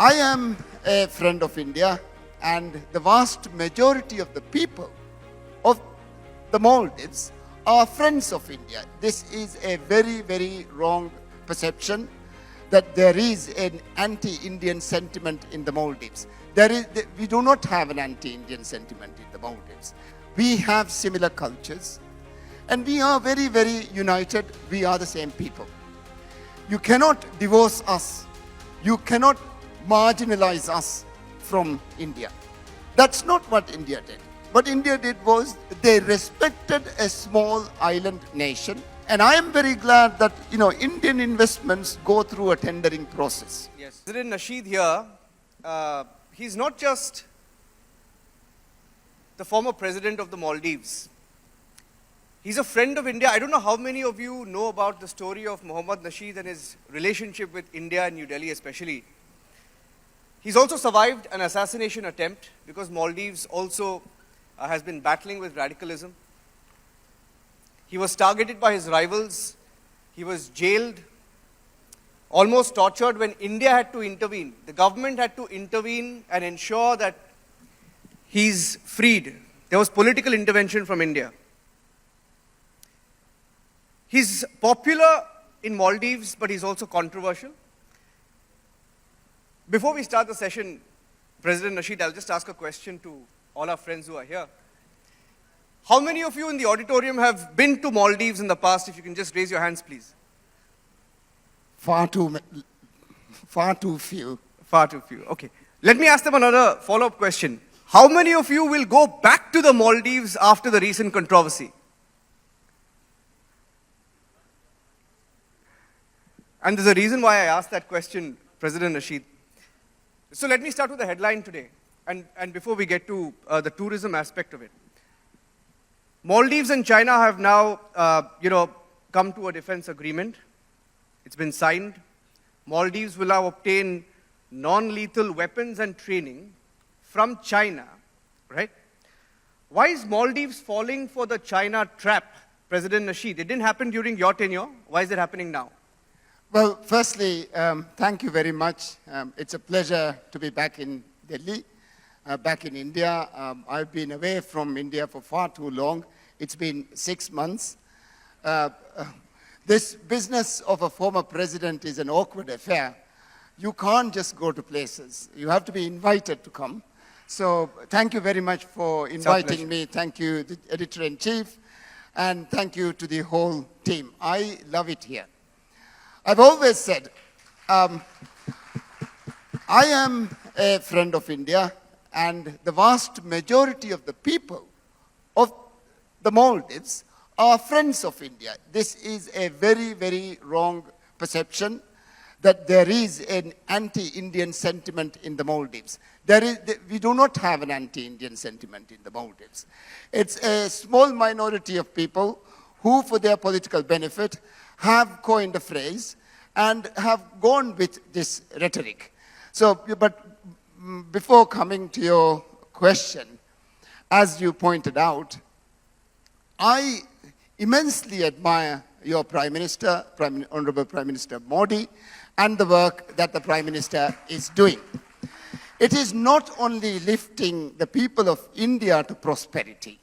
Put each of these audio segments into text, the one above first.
I am a friend of India, and the vast majority of the people of the Maldives are friends of India. This is a very, very wrong perception that there is an anti-Indian sentiment in the Maldives. We do not have an anti-Indian sentiment in the Maldives. We have similar cultures, and we are very, very united. We are the same people. You cannot divorce us. You cannot marginalize us from India. That's not what India did. What India did was they respected a small island nation. And I am very glad that, Indian investments go through a tendering process. Yes. President Nasheed here, he's not just the former president of the Maldives. He's a friend of India. I don't know how many of you know about the story of Mohamed Nasheed and his relationship with India and New Delhi especially. He's also survived an assassination attempt because Maldives also has been battling with radicalism. He was targeted by his rivals. He was jailed, almost tortured when India had to intervene. The government had to intervene and ensure that he's freed. There was political intervention from India. He's popular in Maldives, but he's also controversial. Before we start the session, President Nasheed, I'll just ask a question to all our friends who are here. How many of you in the auditorium have been to Maldives in the past? If you can just raise your hands, please. Far too few. Far too few. Okay. Let me ask them another follow-up question. How many of you will go back to the Maldives after the recent controversy? And there's a reason why I asked that question, President Nasheed. So let me start with the headline today, and before we get to the tourism aspect of it. Maldives and China have now, come to a defense agreement. It's been signed. Maldives will now obtain non-lethal weapons and training from China, right? Why is Maldives falling for the China trap, President Nasheed? It didn't happen during your tenure. Why is it happening now? Well, firstly, thank you very much. It's a pleasure to be back in Delhi, back in India. I've been away from India for far too long. It's been 6 months. This business of a former president is an awkward affair. You can't just go to places. You have to be invited to come. So thank you very much for inviting me. Thank you, the editor-in-chief, and thank you to the whole team. I love it here. I've always said, I am a friend of India, and the vast majority of the people of the Maldives are friends of India. This is a very, very wrong perception that there is an anti-Indian sentiment in the Maldives. We do not have an anti-Indian sentiment in the Maldives. It's a small minority of people who, for their political benefit, have coined a phrase and have gone with this rhetoric. So, but before coming to your question, as you pointed out, I immensely admire your Prime Minister, Honorable Prime Minister Modi, and the work that the Prime Minister is doing. It is not only lifting the people of India to prosperity,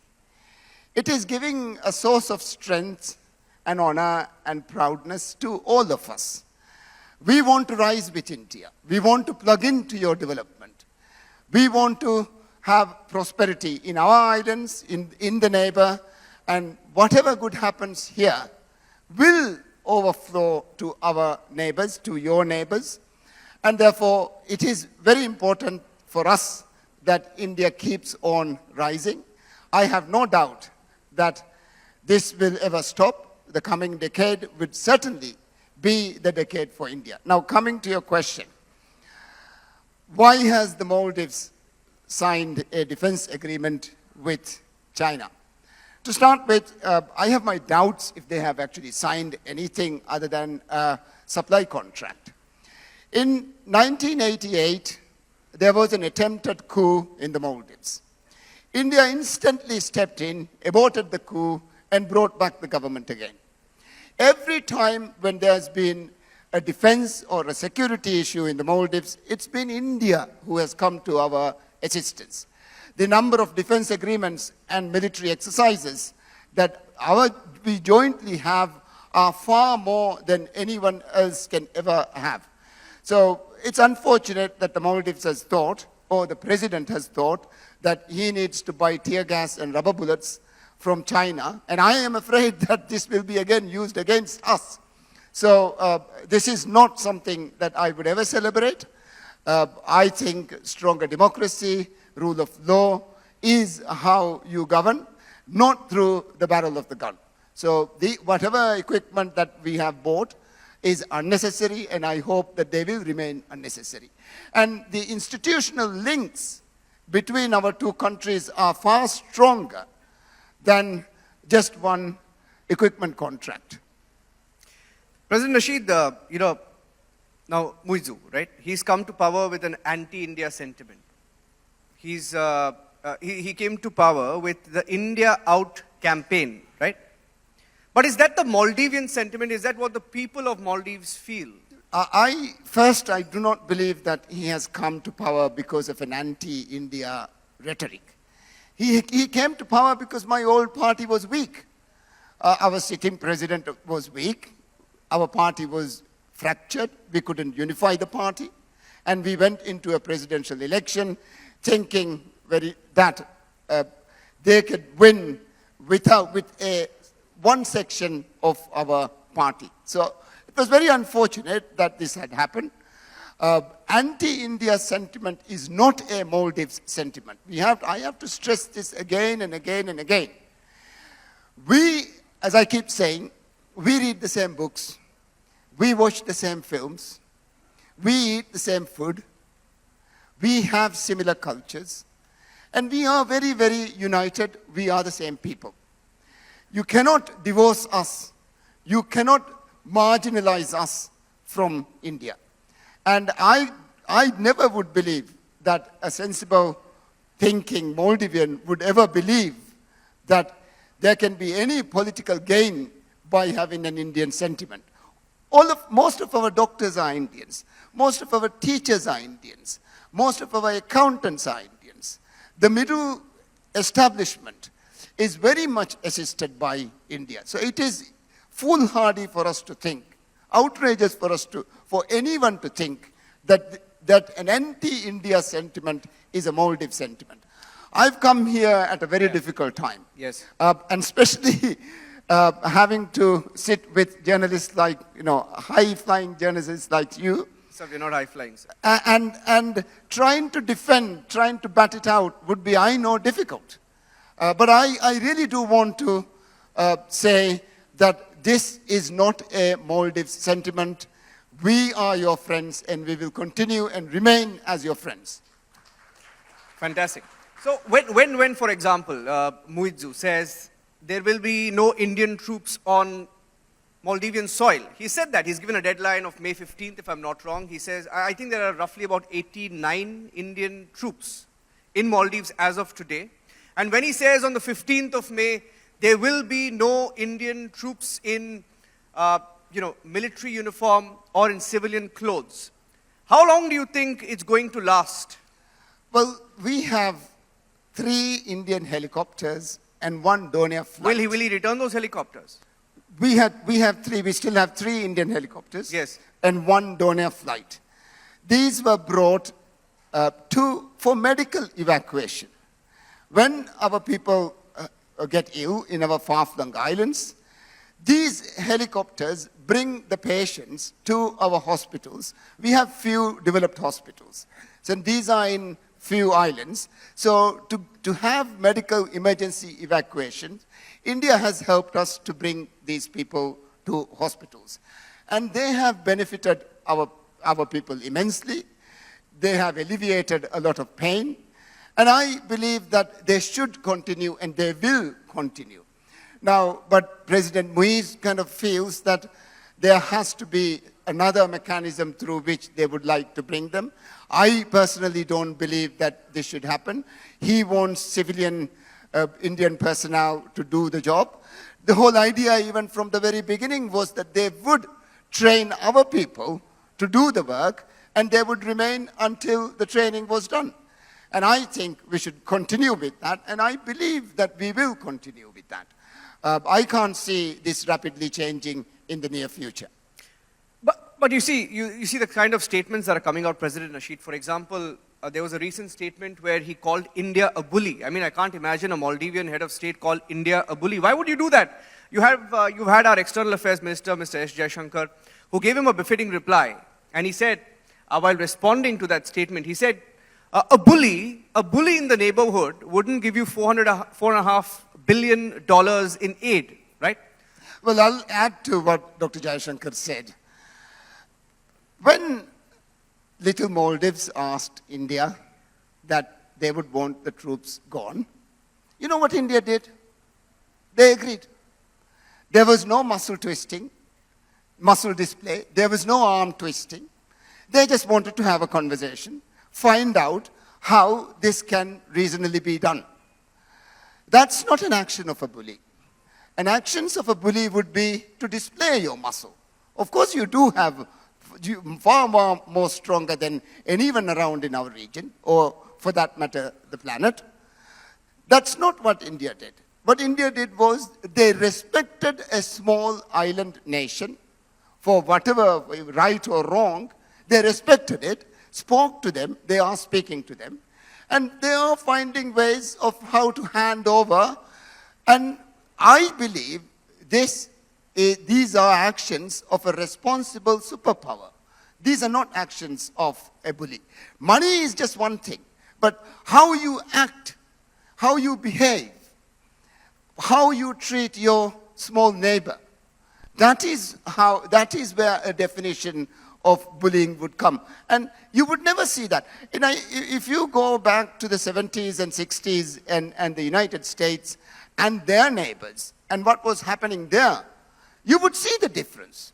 it is giving a source of strength and honor and proudness to all of us. We want to rise with India. We want to plug into your development. We want to have prosperity in our islands, in the neighbor, and whatever good happens here will overflow to our neighbors, to your neighbors. And therefore, it is very important for us that India keeps on rising. I have no doubt that this will ever stop. The coming decade would certainly be the decade for India. Now, coming to your question, why has the Maldives signed a defense agreement with China? To start with, I have my doubts if they have actually signed anything other than a supply contract. In 1988, there was an attempted coup in the Maldives. India instantly stepped in, aborted the coup, and brought back the government again. Every time when there's been a defense or a security issue in the Maldives, it's been India who has come to our assistance. The number of defense agreements and military exercises that we jointly have are far more than anyone else can ever have. So it's unfortunate that the Maldives has thought, or the president has thought, that he needs to buy tear gas and rubber bullets from China. And I am afraid that this will be again used against us. So this is not something that I would ever celebrate. I think stronger democracy, rule of law is how you govern, not through the barrel of the gun. So whatever equipment that we have bought is unnecessary, and I hope that they will remain unnecessary. And the institutional links between our two countries are far stronger than just one equipment contract. President Nasheed, now Muizu, right? He's come to power with an anti-India sentiment. He came to power with the India Out campaign, right? But is that the Maldivian sentiment? Is that what the people of Maldives feel? I do not believe that he has come to power because of an anti-India rhetoric. He came to power because my old party was weak. Our sitting president was weak. Our party was fractured. We couldn't unify the party. And we went into a presidential election thinking that they could win with one section of our party. So it was very unfortunate that this had happened. Anti-India sentiment is not a Maldives sentiment. I have to stress this again and again and again. We, as I keep saying, we read the same books, we watch the same films, we eat the same food, we have similar cultures, and we are very, very united. We are the same people. You cannot divorce us. You cannot marginalize us from India. And I never would believe that a sensible thinking Maldivian would ever believe that there can be any political gain by having an Indian sentiment. Most of our doctors are Indians. Most of our teachers are Indians. Most of our accountants are Indians. The middle establishment is very much assisted by India. So it is foolhardy for us to think, outrageous for anyone to think that an anti-India sentiment is a Maldives sentiment. I've come here at a very difficult time. Yes. And especially having to sit with journalists like, high-flying journalists like you. Sir, we're not high-flying, sir. And trying to defend, trying to bat it out would be, I know, difficult. But I really do want to say that this is not a Maldives sentiment. We are your friends, and we will continue and remain as your friends. Fantastic. So when for example, Muizu says there will be no Indian troops on Maldivian soil, he said that. He's given a deadline of May 15th, if I'm not wrong. He says, I think there are roughly about 89 Indian troops in Maldives as of today. And when he says on the 15th of May, there will be no Indian troops in, military uniform or in civilian clothes, how long do you think it's going to last? Well, we have 3 Indian helicopters and 1 Dornier flight. Will he return those helicopters? We still have 3 Indian helicopters. Yes. And 1 Dornier flight. These were brought for medical evacuation. When our people get ill in our far-flung islands, these helicopters bring the patients to our hospitals. We have few developed hospitals. So these are in few islands. So to have medical emergency evacuation, India has helped us to bring these people to hospitals. And they have benefited our people immensely. They have alleviated a lot of pain. And I believe that they should continue, and they will continue. Now, but President Muiz kind of feels that there has to be another mechanism through which they would like to bring them. I personally don't believe that this should happen. He wants civilian Indian personnel to do the job. The whole idea, even from the very beginning, was that they would train our people to do the work, and they would remain until the training was done. And I think we should continue with that, and I believe that we will continue with that. I can't see this rapidly changing in the near future. But you see the kind of statements that are coming out, President Nasheed. For example, there was a recent statement where he called India a bully. I mean, I can't imagine a Maldivian head of state call India a bully. Why would you do that? You've had our External Affairs Minister, Mr. S. Jaishankar, who gave him a befitting reply. And he said, while responding to that statement, he said, a bully in the neighborhood wouldn't give you $4.5 billion in aid, right? Well, I'll add to what Dr. Jaishankar said. When little Maldives asked India that they would want the troops gone, you know what India did? They agreed. There was no muscle twisting, muscle display. There was no arm twisting. They just wanted to have a conversation, find out how this can reasonably be done. That's not an action of a bully. An action of a bully would be to display your muscle. Of course, you do have far more stronger than anyone around in our region, or for that matter, the planet. That's not what India did. What India did was they respected a small island nation for whatever, right or wrong. They respected it, spoke to them, they are speaking to them, and they are finding ways of how to hand over. And I believe these are actions of a responsible superpower. These are not actions of a bully. Money is just one thing, but how you act, how you behave, how you treat your small neighbor, that is where a definition of bullying would come. And you would never see that. If you go back to the 70s and 60s and the United States and their neighbors and what was happening there, you would see the difference.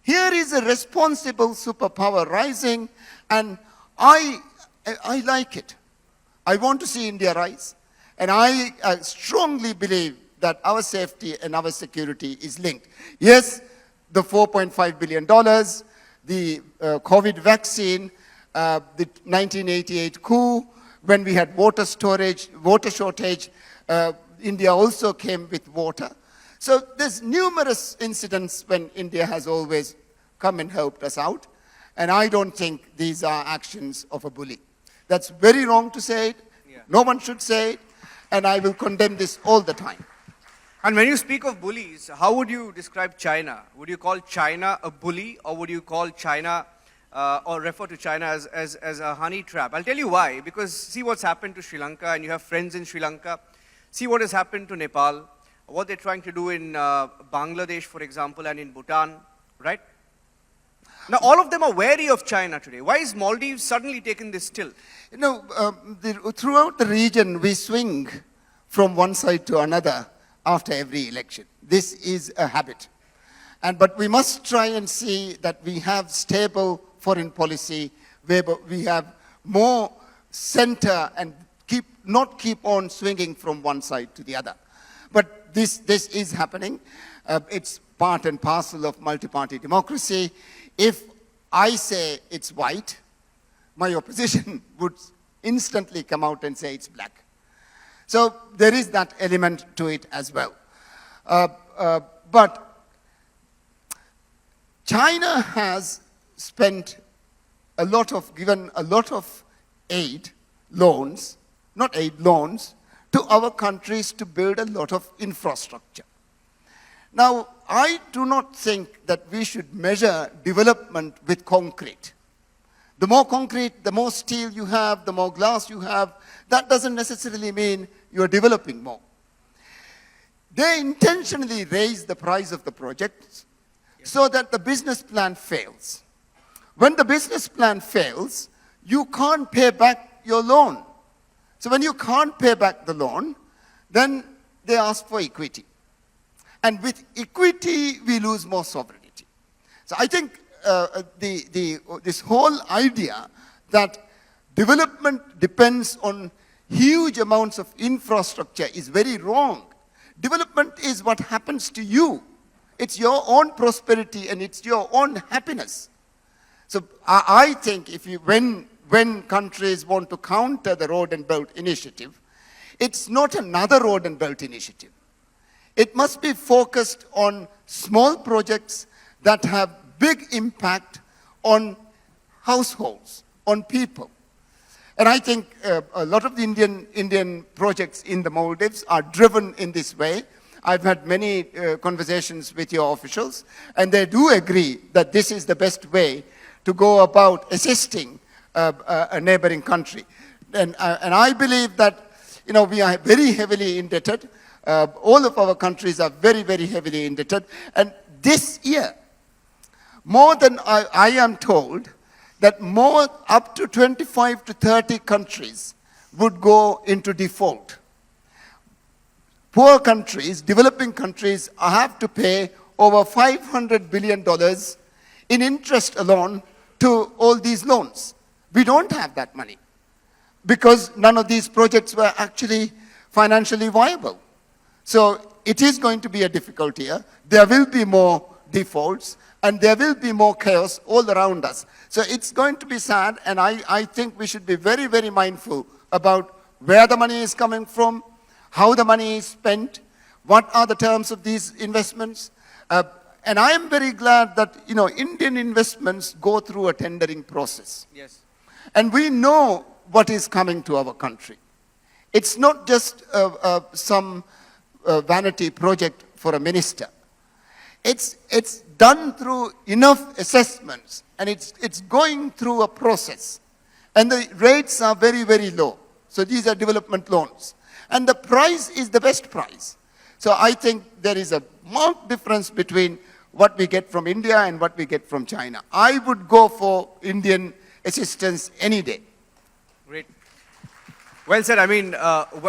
Here is a responsible superpower rising, and I like it. I want to see India rise, and I strongly believe that our safety and our security is linked. Yes, the $4.5 billion, the COVID vaccine, the 1988 coup, when we had water shortage, India also came with water. So there's numerous incidents when India has always come and helped us out. And I don't think these are actions of a bully. That's very wrong to say it. Yeah. No one should say it. And I will condemn this all the time. And when you speak of bullies, how would you describe China? Would you call China a bully, or would you call China or refer to China as a honey trap? I'll tell you why. Because see what's happened to Sri Lanka, and you have friends in Sri Lanka. See what has happened to Nepal, what they're trying to do in Bangladesh, for example, and in Bhutan, right? Now, all of them are wary of China today. Why is Maldives suddenly taken this still? You know, throughout the region, we swing from one side to another after every election. This is a habit. But we must try and see that we have stable foreign policy, where we have more center and not keep on swinging from one side to the other. But this is happening. It's part and parcel of multi-party democracy. If I say it's white, my opposition would instantly come out and say it's black. So there is that element to it as well. But China has spent given a lot of aid, loans, to our countries to build a lot of infrastructure. Now, I do not think that we should measure development with concrete. The more concrete, the more steel you have, the more glass you have, that doesn't necessarily mean you're developing more. They intentionally raise the price of the projects so that the business plan fails. When the business plan fails, you can't pay back your loan. So when you can't pay back the loan, then they ask for equity. And with equity, we lose more sovereignty. So I think this whole idea that development depends on huge amounts of infrastructure is very wrong. Development is what happens to you. It's your own prosperity and it's your own happiness. So I think when countries want to counter the Road and Belt Initiative, it's not another Road and Belt Initiative. It must be focused on small projects that have big impact on households, on people. And I think a lot of the Indian projects in the Maldives are driven in this way. I've had many conversations with your officials, and they do agree that this is the best way to go about assisting a neighboring country. And I believe that, we are very heavily indebted. All of our countries are very, very heavily indebted. And this year, more than I am told, that more up to 25 to 30 countries would go into default. Poor countries, developing countries, have to pay over $500 billion in interest alone to all these loans. We don't have that money because none of these projects were actually financially viable. So it is going to be a difficult year. There will be more defaults and there will be more chaos all around us. So it's going to be sad, and I think we should be very, very mindful about where the money is coming from, how the money is spent, what are the terms of these investments. And I am very glad that, Indian investments go through a tendering process. Yes. And we know what is coming to our country. It's not just some vanity project for a minister. It's done through enough assessments, and it's going through a process. And the rates are very, very low. So these are development loans. And the price is the best price. So I think there is a marked difference between what we get from India and what we get from China. I would go for Indian assistance any day. Great. Well said. I mean,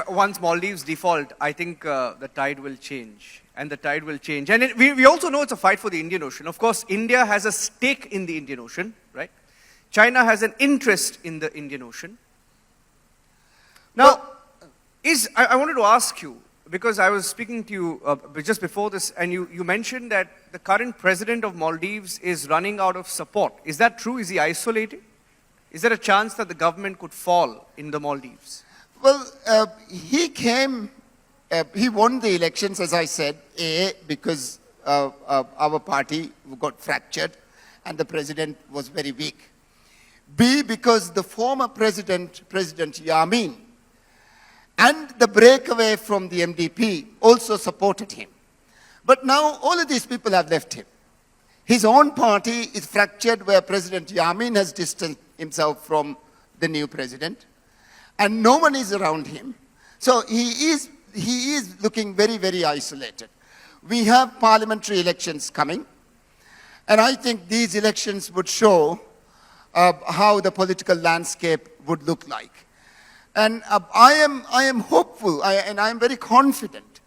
once Maldives default, I think the tide will change. And the tide will change. And we also know it's a fight for the Indian Ocean. Of course, India has a stake in the Indian Ocean, right? China has an interest in the Indian Ocean. Now, I wanted to ask you, because I was speaking to you just before this, and you mentioned that the current president of Maldives is running out of support. Is that true? Is he isolated? Is there a chance that the government could fall in the Maldives? Well, he won the elections, as I said, A, because our party got fractured and the president was very weak. B, because the former President Yamin, and the breakaway from the MDP also supported him. But now all of these people have left him. His own party is fractured, where President Yamin has distanced himself from the new president, and no one is around him. So he is looking very, very isolated. We have parliamentary elections coming, and I think these elections would show how the political landscape would look like. And I am hopeful, and I am very confident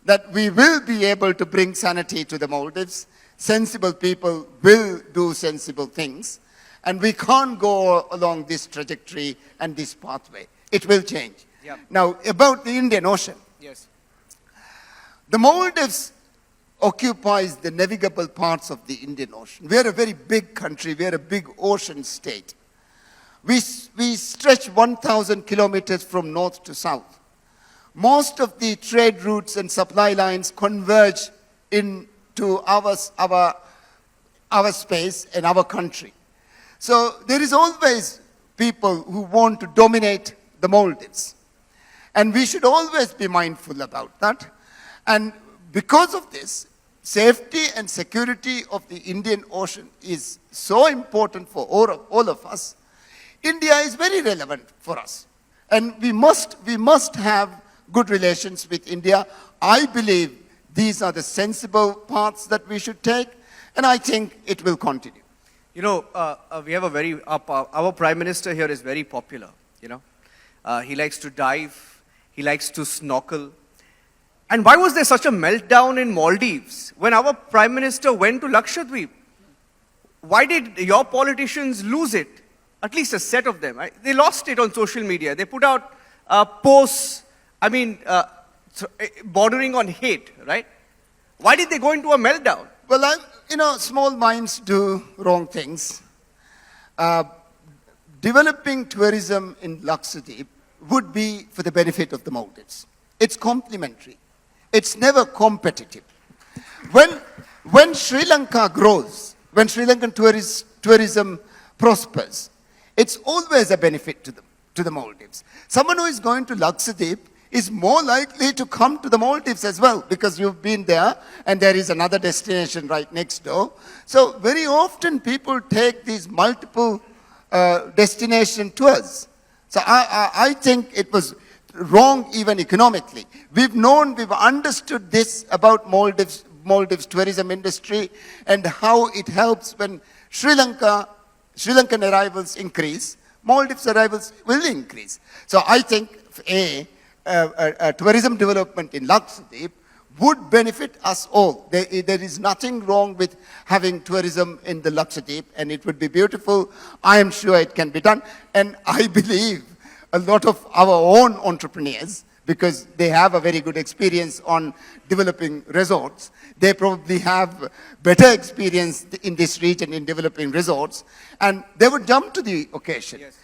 that we will be able to bring sanity to the Maldives. Sensible people will do sensible things, and we can't go along this trajectory and this pathway. It will change. Yep. Now, about the Indian Ocean. Yes. The Maldives occupies the navigable parts of the Indian Ocean. We are a very big country. We are a big ocean state. We stretch 1,000 kilometers from north to south. Most of the trade routes and supply lines converge into our space and our country. So there is always people who want to dominate the Maldives. And we should always be mindful about that. And because of this, safety and security of the Indian Ocean is so important for all of us. India is very relevant for us. And we must have good relations with India. I believe these are the sensible paths that we should take, and I think it will continue. We have our Prime Minister here is very popular, He likes to dive, he likes to snorkel. And why was there such a meltdown in Maldives when our Prime Minister went to Lakshadweep? Why did your politicians lose it? At least a set of them. They lost it on social media. They put out posts, bordering on hate, right? Why did they go into a meltdown? Well, small minds do wrong things. Developing tourism in Lakshadweep would be for the benefit of the Maldives. It's complementary. It's never competitive. When Sri Lanka grows, when Sri Lankan tourism prospers, it's always a benefit to the Maldives. Someone who is going to Lakshadweep is more likely to come to the Maldives as well, because you've been there and there is another destination right next door. So very often people take these multiple destination tours. So I think it was wrong even economically. We've understood this about Maldives tourism industry and how it helps when Sri Lankan arrivals increase, Maldives arrivals will increase. So I think tourism development in Lakshadweep would benefit us all. There is nothing wrong with having tourism in the Lakshadweep, and it would be beautiful. I am sure it can be done. And I believe a lot of our own entrepreneurs, because they have a very good experience on developing resorts, they probably have better experience in this region in developing resorts, and they would jump to the occasion. Yes.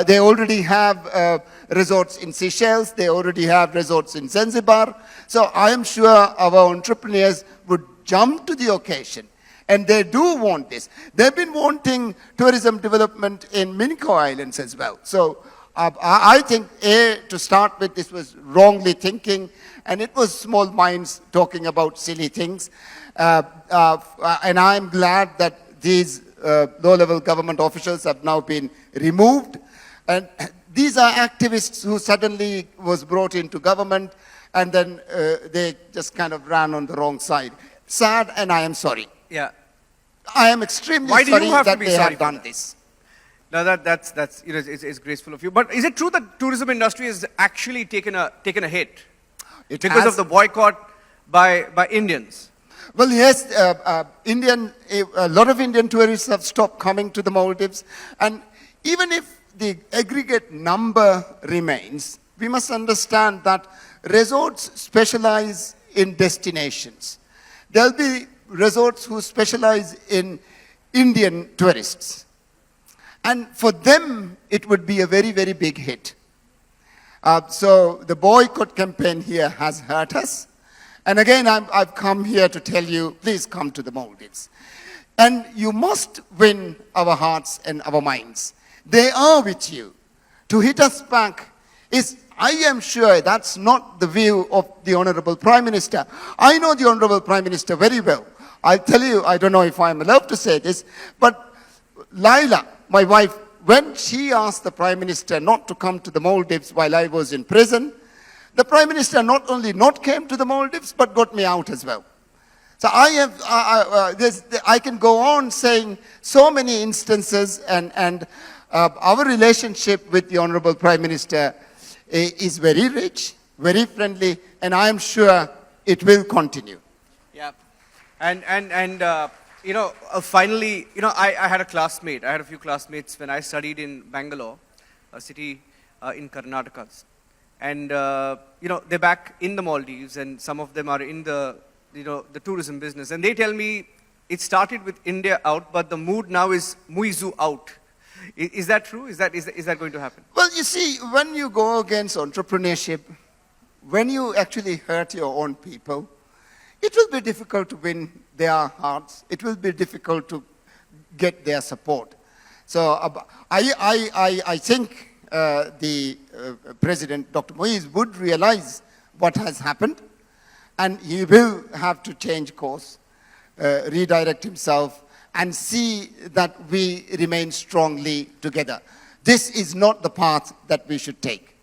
They already have resorts in Seychelles, they already have resorts in Zanzibar. So I am sure our entrepreneurs would jump to the occasion. And they do want this. They've been wanting tourism development in Minico Islands as well. So I think, to start with, this was wrongly thinking, and it was small minds talking about silly things. And I'm glad that these low-level government officials have now been removed. And these are activists who suddenly was brought into government, and then they just kind of ran on the wrong side. Sad, and I am sorry. Yeah. I am extremely sorry that they have done this. Now that's it's graceful of you. But is it true that tourism industry has actually taken a hit because of the boycott by Indians? Well, yes, a lot of Indian tourists have stopped coming to the Maldives, and even if the aggregate number remains, we must understand that resorts specialize in destinations. There'll be resorts who specialize in Indian tourists. And for them, it would be a very, very big hit. So the boycott campaign here has hurt us. And again, I've come here to tell you, please come to the Maldives. And you must win our hearts and our minds. They are with you. To hit us back I am sure that's not the view of the Honorable Prime Minister. I know the Honorable Prime Minister very well. I'll tell you, I don't know if I'm allowed to say this, but Laila, my wife, when she asked the Prime Minister not to come to the Maldives while I was in prison, the Prime Minister not only not came to the Maldives, but got me out as well. So I can go on saying so many instances, and our relationship with the Honorable Prime Minister is very rich, very friendly, and I am sure it will continue. Yeah. And finally, I had a classmate. I had a few classmates when I studied in Bangalore, a city in Karnataka. And, they're back in the Maldives, and some of them are in the tourism business. And they tell me it started with India out, but the mood now is Muizu out. Is that true? Is that going to happen? Well, you see, when you go against entrepreneurship, when you actually hurt your own people, it will be difficult to win their hearts. It will be difficult to get their support. So I think the President, Dr. Moise, would realize what has happened, and he will have to change course, redirect himself, and see that we remain strongly together. This is not the path that we should take.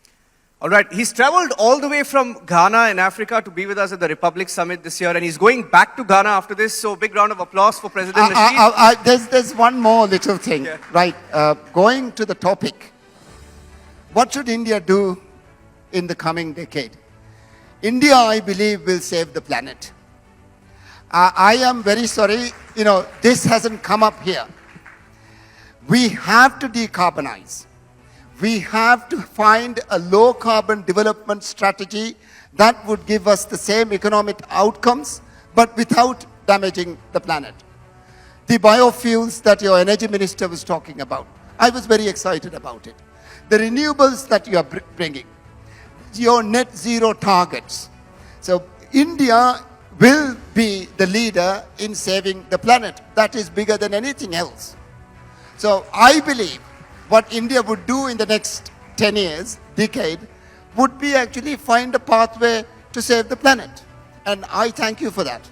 All right, he's traveled all the way from Ghana in Africa to be with us at the Republic Summit this year, and he's going back to Ghana after this, so big round of applause for President Nasheed. There's one more little thing, yeah. Right? Going to the topic, what should India do in the coming decade? India, I believe, will save the planet. I am very sorry, this hasn't come up here. We have to decarbonize. We have to find a low-carbon development strategy that would give us the same economic outcomes, but without damaging the planet. The biofuels that your energy minister was talking about, I was very excited about it. The renewables that you are bringing, your net zero targets. So India will be the leader in saving the planet. That is bigger than anything else. So I believe what India would do in the next 10 years, decade, would be actually find a pathway to save the planet. And I thank you for that.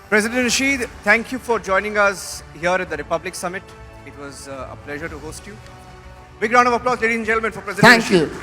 President Nasheed, thank you for joining us here at the Republic Summit. It was a pleasure to host you. Big round of applause, ladies and gentlemen, for President Thank Nasheed. you.